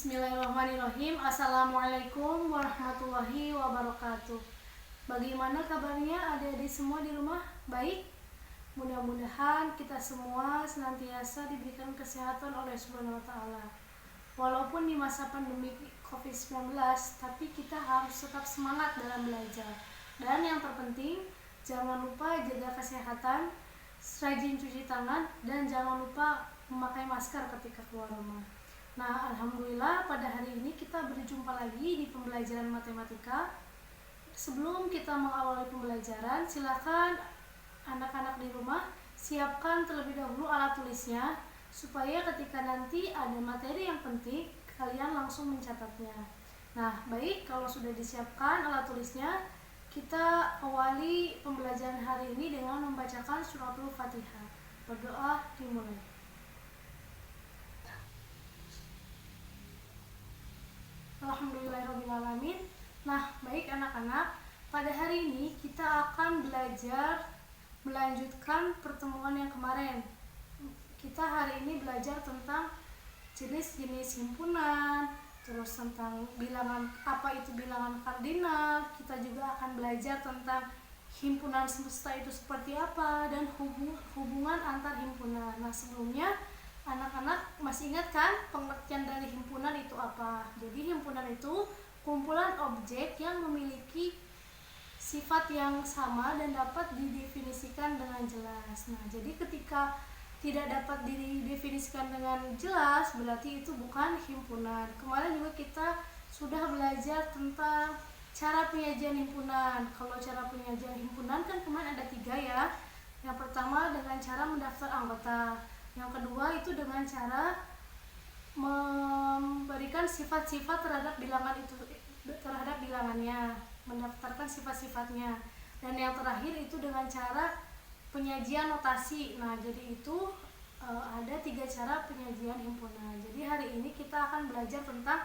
Bismillahirrahmanirrahim. Assalamualaikum warahmatullahi wabarakatuh. Bagaimana kabarnya adik-adik semua di rumah? Baik? Mudah-mudahan kita semua senantiasa diberikan kesehatan oleh Subhanahu wa Ta'ala. Walaupun di masa pandemi COVID-19, tapi kita harus tetap semangat dalam belajar. Dan yang terpenting, jangan lupa jaga kesehatan, rajin cuci tangan, dan jangan lupa memakai masker ketika keluar rumah. Nah, alhamdulillah pada hari ini kita berjumpa lagi di pembelajaran matematika. Sebelum kita mengawali pembelajaran, silakan anak-anak di rumah siapkan terlebih dahulu alat tulisnya supaya ketika nanti ada materi yang penting kalian langsung mencatatnya. Nah, baik, kalau sudah disiapkan alat tulisnya, kita awali pembelajaran hari ini dengan membacakan suratul Fatihah. Berdoa dimulai. Alhamdulillahirrahmanirrahim. Nah, baik anak-anak, pada hari ini kita akan belajar melanjutkan pertemuan yang kemarin. Kita hari ini belajar tentang jenis-jenis himpunan, terus tentang bilangan, apa itu bilangan kardinal. Kita juga akan belajar tentang himpunan semesta itu seperti apa dan hubungan antar himpunan. Nah, sebelumnya anak-anak masih ingat kan pengertian dari himpunan itu apa? Jadi himpunan itu kumpulan objek yang memiliki sifat yang sama dan dapat didefinisikan dengan jelas. Nah, jadi ketika tidak dapat didefinisikan dengan jelas, berarti itu bukan himpunan. Kemarin juga kita sudah belajar tentang cara penyajian himpunan. Kalau cara penyajian himpunan kan kemarin ada 3 ya. Yang pertama dengan cara mendaftar anggota. Yang kedua itu dengan cara memberikan sifat-sifat terhadap bilangannya, mendaftarkan sifat-sifatnya. Dan yang terakhir itu dengan cara penyajian notasi. Nah, jadi itu ada 3 cara penyajian himpunan. Jadi hari ini kita akan belajar tentang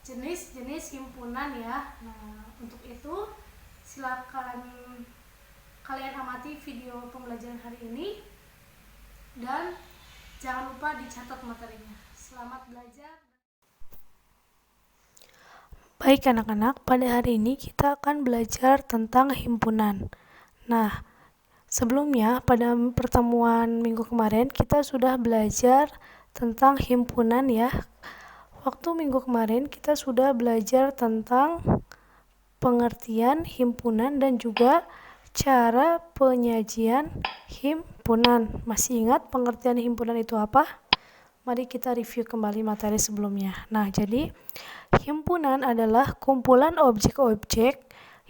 jenis-jenis himpunan ya. Nah, untuk itu silakan kalian amati video pembelajaran hari ini dan jangan lupa dicatat materinya. Selamat belajar. Baik anak-anak, pada hari ini kita akan belajar tentang himpunan. Nah, sebelumnya pada pertemuan minggu kemarin kita sudah belajar tentang himpunan ya. Waktu minggu kemarin kita sudah belajar tentang pengertian himpunan dan juga cara penyajian himpunan. Masih ingat pengertian himpunan itu apa? Mari kita review kembali materi sebelumnya. Nah, jadi himpunan adalah kumpulan objek-objek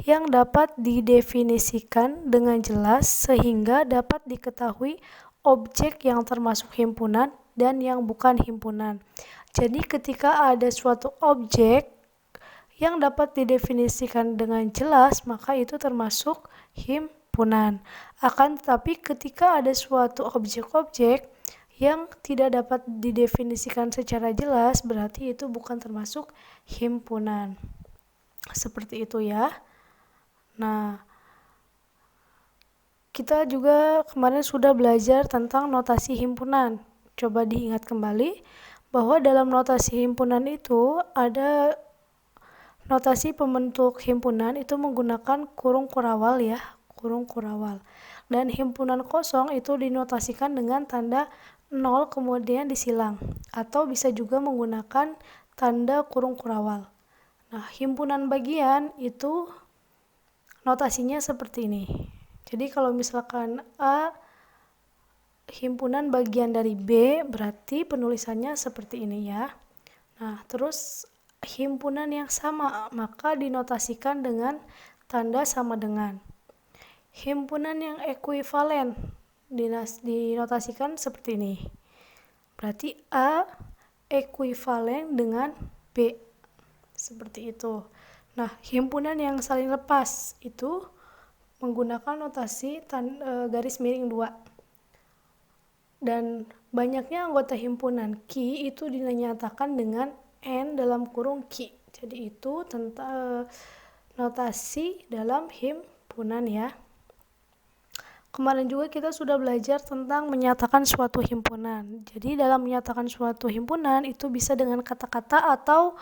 yang dapat didefinisikan dengan jelas sehingga dapat diketahui objek yang termasuk himpunan dan yang bukan himpunan. Jadi ketika ada suatu objek yang dapat didefinisikan dengan jelas, maka itu termasuk himpunan. Akan tetapi ketika ada suatu objek-objek yang tidak dapat didefinisikan secara jelas, berarti itu bukan termasuk himpunan. Seperti itu ya. Nah, kita juga kemarin sudah belajar tentang notasi himpunan. Coba diingat kembali bahwa dalam notasi himpunan itu ada notasi pembentuk himpunan itu menggunakan kurung kurawal ya, kurung kurawal. Dan himpunan kosong itu dinotasikan dengan tanda 0 kemudian disilang, atau bisa juga menggunakan tanda kurung kurawal. Nah, himpunan bagian itu notasinya seperti ini. Jadi kalau misalkan A himpunan bagian dari B, berarti penulisannya seperti ini ya. Nah, terus himpunan yang sama maka dinotasikan dengan tanda sama dengan. Himpunan yang ekuivalen dinotasikan seperti ini. Berarti A ekuivalen dengan B. Seperti itu. Nah, himpunan yang saling lepas itu menggunakan notasi garis miring 2. Dan banyaknya anggota himpunan Q itu dinyatakan dengan N dalam kurung Q. Jadi itu tentang notasi dalam himpunan ya. Kemarin juga kita sudah belajar tentang menyatakan suatu himpunan. Jadi dalam menyatakan suatu himpunan itu bisa dengan kata-kata atau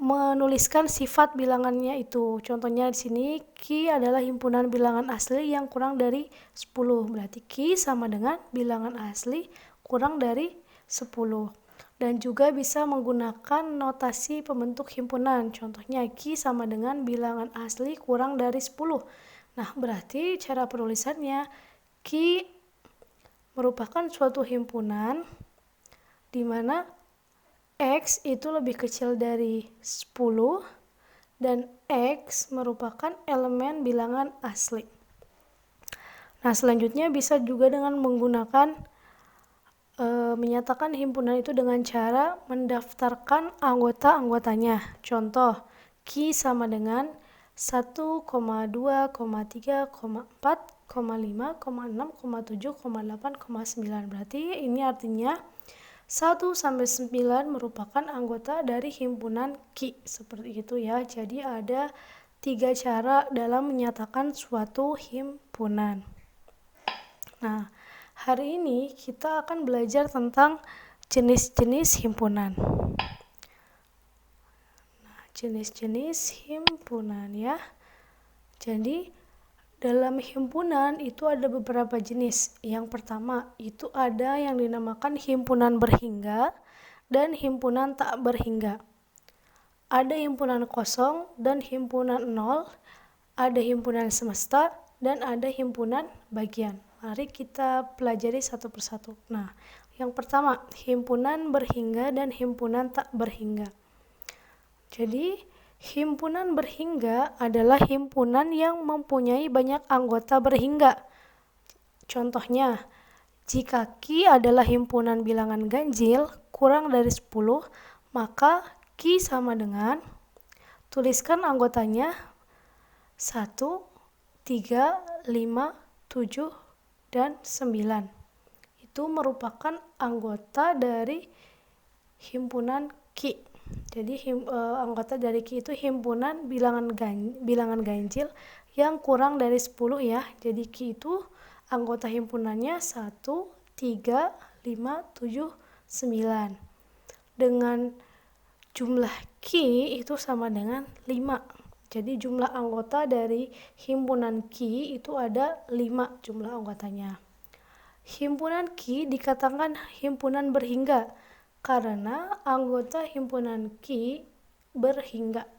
menuliskan sifat bilangannya itu. Contohnya di sini Ki adalah himpunan bilangan asli yang kurang dari 10. Berarti Ki sama dengan bilangan asli kurang dari 10. Dan juga bisa menggunakan notasi pembentuk himpunan. Contohnya Ki sama dengan bilangan asli kurang dari 10. Nah, berarti cara penulisannya Ki merupakan suatu himpunan di mana X itu lebih kecil dari 10 dan X merupakan elemen bilangan asli. Nah, selanjutnya bisa juga dengan menggunakan menyatakan himpunan itu dengan cara mendaftarkan anggota-anggotanya. Contoh, Ki sama dengan 1, 2, 3, 4, 5, 6, 7, 8, 9. Berarti ini artinya 1 sampai 9 merupakan anggota dari himpunan Ki. Seperti itu ya. Jadi ada 3 cara dalam menyatakan suatu himpunan. Nah, hari ini kita akan belajar tentang jenis-jenis himpunan. Nah, jenis-jenis himpunan ya. Jadi dalam himpunan itu ada beberapa jenis. Yang pertama itu ada yang dinamakan himpunan berhingga dan himpunan tak berhingga. Ada himpunan kosong dan himpunan nol, ada himpunan semesta dan ada himpunan bagian. Mari kita pelajari satu persatu. Nah, yang pertama himpunan berhingga dan himpunan tak berhingga. Jadi himpunan berhingga adalah himpunan yang mempunyai banyak anggota berhingga. Contohnya, jika Ki adalah himpunan bilangan ganjil kurang dari 10, maka Ki sama dengan, tuliskan anggotanya 1, 3, 5, 7, dan 9. Itu merupakan anggota dari himpunan Ki. Jadi anggota dari Ki itu himpunan bilangan ganjil yang kurang dari 10 ya. Jadi Ki itu anggota himpunannya 1, 3, 5, 7, 9. Dengan jumlah Ki itu sama dengan 5. Jadi jumlah anggota dari himpunan Ki itu ada 5 jumlah anggotanya. Himpunan Ki dikatakan himpunan berhingga karena anggota himpunan Ki berhingga.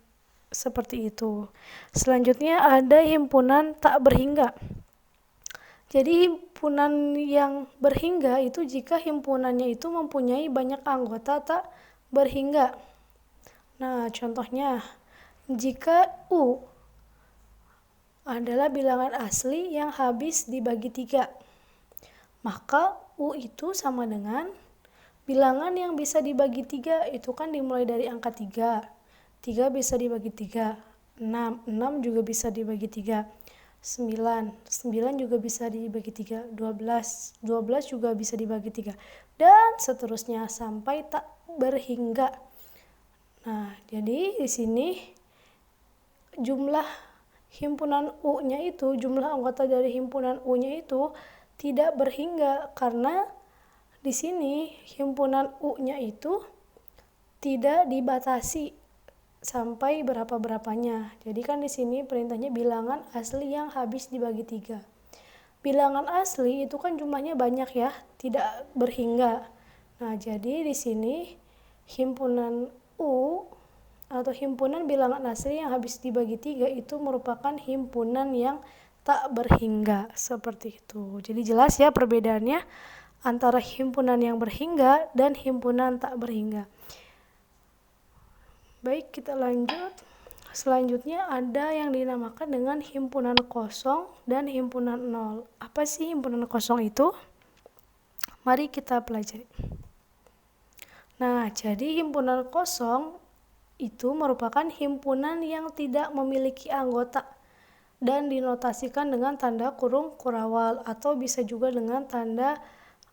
Seperti itu. Selanjutnya ada himpunan tak berhingga. Jadi himpunan yang berhingga itu jika himpunannya itu mempunyai banyak anggota tak berhingga. Nah, contohnya jika U adalah bilangan asli yang habis dibagi 3, maka U itu sama dengan bilangan yang bisa dibagi 3 itu kan dimulai dari angka 3. 3 bisa dibagi 3. 6 juga bisa dibagi 3. 9 juga bisa dibagi 3. 12 juga bisa dibagi 3. Dan seterusnya sampai tak berhingga. Nah, jadi di sini jumlah himpunan U-nya itu, jumlah anggota dari himpunan U-nya itu tidak berhingga karena di sini himpunan U-nya itu tidak dibatasi sampai berapa-berapanya. Jadi kan di sini perintahnya bilangan asli yang habis dibagi 3. Bilangan asli itu kan jumlahnya banyak ya, tidak berhingga. Nah, jadi di sini himpunan U atau himpunan bilangan asli yang habis dibagi 3 itu merupakan himpunan yang tak berhingga. Seperti itu. Jadi jelas ya perbedaannya antara himpunan yang berhingga dan himpunan tak berhingga. Baik, kita lanjut. Selanjutnya ada yang dinamakan dengan himpunan kosong dan himpunan nol. Apa sih himpunan kosong itu? Mari kita pelajari. Nah, jadi himpunan kosong itu merupakan himpunan yang tidak memiliki anggota dan dinotasikan dengan tanda kurung kurawal atau bisa juga dengan tanda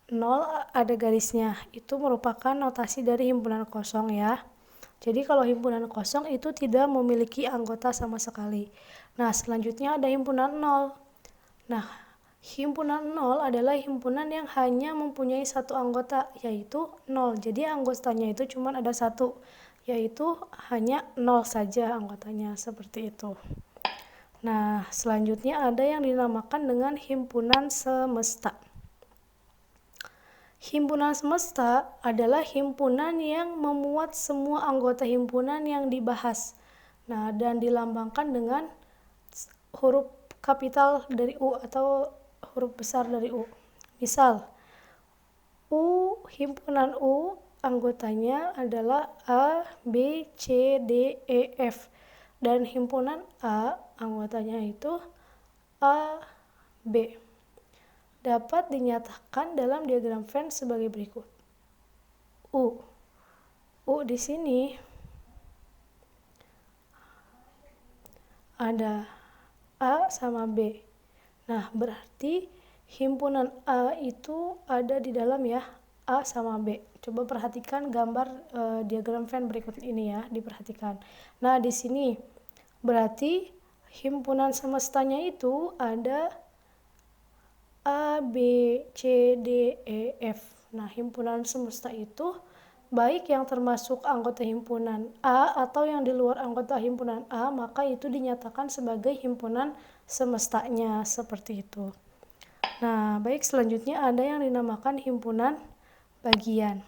0 ada garisnya. Itu merupakan notasi dari himpunan kosong ya. Jadi kalau himpunan kosong itu tidak memiliki anggota sama sekali. Nah, selanjutnya ada himpunan 0. Nah, himpunan 0 adalah himpunan yang hanya mempunyai satu anggota, yaitu 0. Jadi anggotanya itu cuma ada satu, yaitu hanya 0 saja anggotanya, seperti itu. Nah, selanjutnya ada yang dinamakan dengan himpunan semesta. Himpunan semesta adalah himpunan yang memuat semua anggota himpunan yang dibahas. Nah, dan dilambangkan dengan huruf kapital dari U atau huruf besar dari U. Misal, himpunan U anggotanya adalah A, B, C, D, E, F. Dan himpunan A anggotanya itu A, B. Dapat dinyatakan dalam diagram Venn sebagai berikut. U di sini ada A sama B. Nah, berarti himpunan A itu ada di dalam ya, A sama B. Coba perhatikan gambar diagram Venn berikut ini ya, diperhatikan. Nah, di sini berarti himpunan semestanya itu ada A, B, C, D, E, F. Nah, himpunan semesta itu baik yang termasuk anggota himpunan A atau yang di luar anggota himpunan A, maka itu dinyatakan sebagai himpunan semestanya, seperti itu. Nah, baik, selanjutnya ada yang dinamakan himpunan bagian.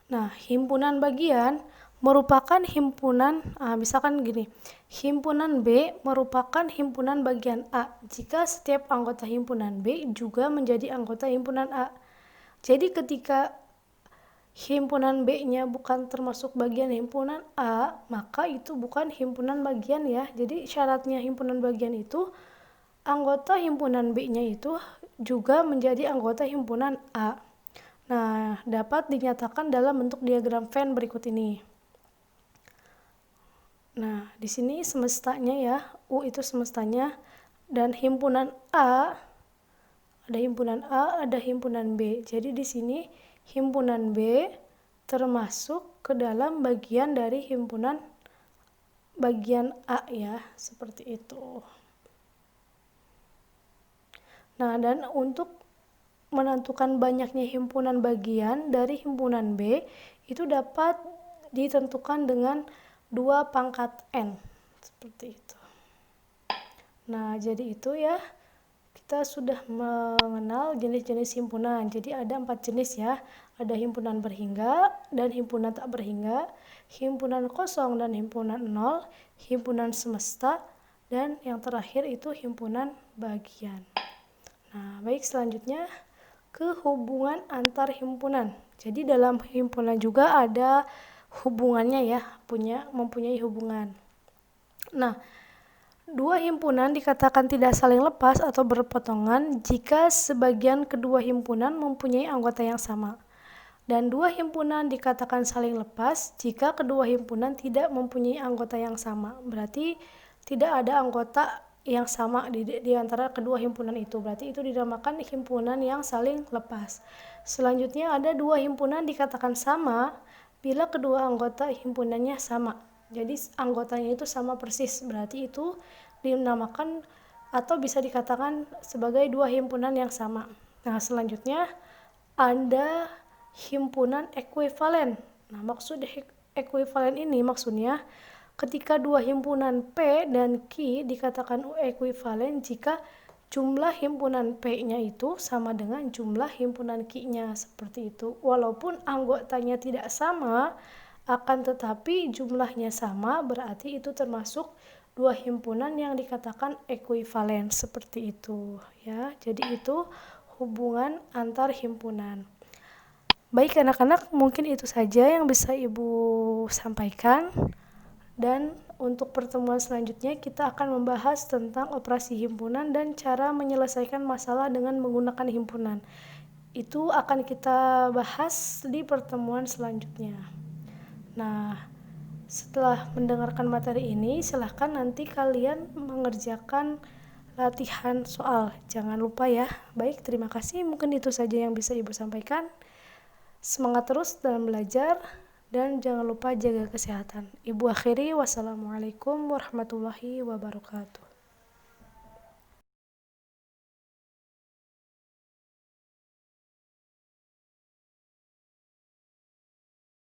Nah, himpunan bagian merupakan himpunan, misalkan gini, himpunan B merupakan himpunan bagian A jika setiap anggota himpunan B juga menjadi anggota himpunan A. Jadi ketika himpunan B-nya bukan termasuk bagian himpunan A, maka itu bukan himpunan bagian ya. Jadi syaratnya himpunan bagian itu anggota himpunan B-nya itu juga menjadi anggota himpunan A. Nah, dapat dinyatakan dalam bentuk diagram Venn berikut ini. Nah, di sini semestanya ya, U itu semestanya, dan himpunan A, ada himpunan A, ada himpunan B. Jadi di sini himpunan B termasuk ke dalam bagian dari himpunan bagian A ya, seperti itu. Nah, dan untuk menentukan banyaknya himpunan bagian dari himpunan B itu dapat ditentukan dengan 2 pangkat N, seperti itu. Nah, jadi itu ya, kita sudah mengenal jenis-jenis himpunan. Jadi ada 4 jenis ya, ada himpunan berhingga dan himpunan tak berhingga, himpunan kosong dan himpunan nol, himpunan semesta, dan yang terakhir itu himpunan bagian. Nah, baik, selanjutnya ke hubungan antar himpunan. Jadi dalam himpunan juga ada hubungannya ya, mempunyai hubungan. Nah, 2 himpunan dikatakan tidak saling lepas atau berpotongan jika sebagian kedua himpunan mempunyai anggota yang sama. Dan 2 himpunan dikatakan saling lepas jika kedua himpunan tidak mempunyai anggota yang sama. Berarti tidak ada anggota yang sama di antara kedua himpunan itu. Berarti itu dinamakan himpunan yang saling lepas. Selanjutnya ada 2 himpunan dikatakan sama bila kedua anggota himpunannya sama. Jadi anggotanya itu sama persis, berarti itu dinamakan atau bisa dikatakan sebagai 2 himpunan yang sama. Nah, selanjutnya ada himpunan ekuivalen. Nah, maksud ekuivalen ini maksudnya ketika 2 himpunan P dan Q dikatakan ekuivalen jika jumlah himpunan P-nya itu sama dengan jumlah himpunan Q-nya, seperti itu. Walaupun anggotanya tidak sama, akan tetapi jumlahnya sama, berarti itu termasuk 2 himpunan yang dikatakan ekuivalen, seperti itu ya. Jadi itu hubungan antar himpunan. Baik anak-anak, mungkin itu saja yang bisa Ibu sampaikan. Dan untuk pertemuan selanjutnya kita akan membahas tentang operasi himpunan dan cara menyelesaikan masalah dengan menggunakan himpunan. Itu akan kita bahas di pertemuan selanjutnya. Nah, setelah mendengarkan materi ini, silahkan nanti kalian mengerjakan latihan soal. Jangan lupa ya. Baik, terima kasih. Mungkin itu saja yang bisa Ibu sampaikan. Semangat terus dalam belajar dan jangan lupa jaga kesehatan. Ibu akhiri, wassalamualaikum warahmatullahi wabarakatuh.